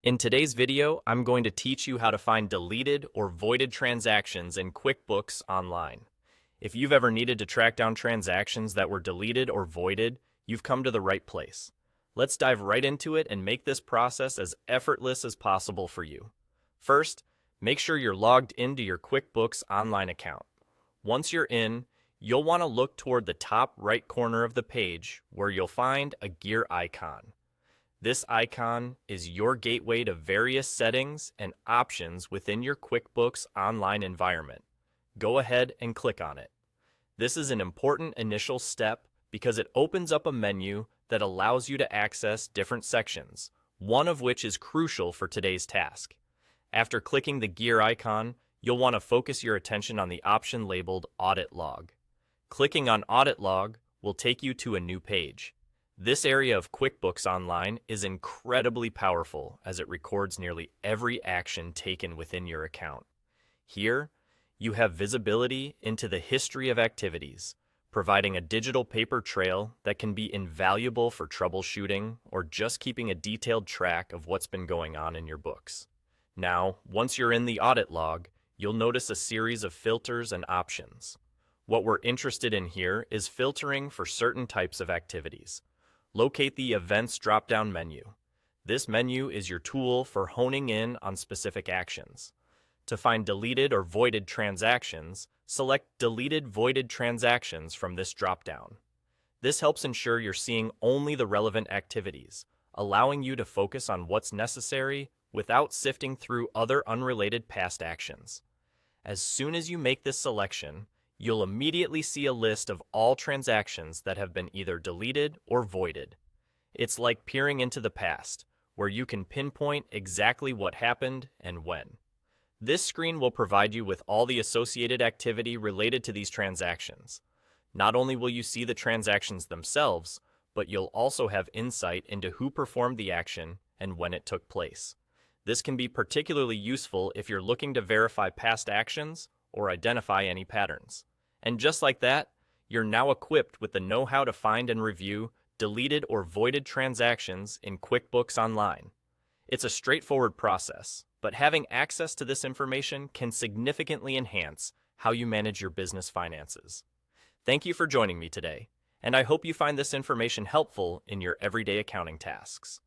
In today's video, I'm going to teach you how to find deleted or voided transactions in QuickBooks Online. If you've ever needed to track down transactions that were deleted or voided, you've come to the right place. Let's dive right into it and make this process as effortless as possible for you. First, make sure you're logged into your QuickBooks Online account. Once you're in, you'll want to look toward the top right corner of the page where you'll find a gear icon. This icon is your gateway to various settings and options within your QuickBooks Online environment. Go ahead and click on it. This is an important initial step because it opens up a menu that allows you to access different sections, one of which is crucial for today's task. After clicking the gear icon, you'll want to focus your attention on the option labeled Audit Log. Clicking on Audit Log will take you to a new page. This area of QuickBooks Online is incredibly powerful as it records nearly every action taken within your account. Here, you have visibility into the history of activities, providing a digital paper trail that can be invaluable for troubleshooting or just keeping a detailed track of what's been going on in your books. Now, once you're in the audit log, you'll notice a series of filters and options. What we're interested in here is filtering for certain types of activities. Locate the Events drop-down menu. This menu is your tool for honing in on specific actions. To find deleted or voided transactions, select Deleted Voided Transactions from this drop-down. This helps ensure you're seeing only the relevant activities, allowing you to focus on what's necessary without sifting through other unrelated past actions. As soon as you make this selection, you'll immediately see a list of all transactions that have been either deleted or voided. It's like peering into the past, where you can pinpoint exactly what happened and when. This screen will provide you with all the associated activity related to these transactions. Not only will you see the transactions themselves, but you'll also have insight into who performed the action and when it took place. This can be particularly useful if you're looking to verify past actions or identify any patterns. And just like that, you're now equipped with the know-how to find and review deleted or voided transactions in QuickBooks Online. It's a straightforward process, but having access to this information can significantly enhance how you manage your business finances. Thank you for joining me today, and I hope you find this information helpful in your everyday accounting tasks.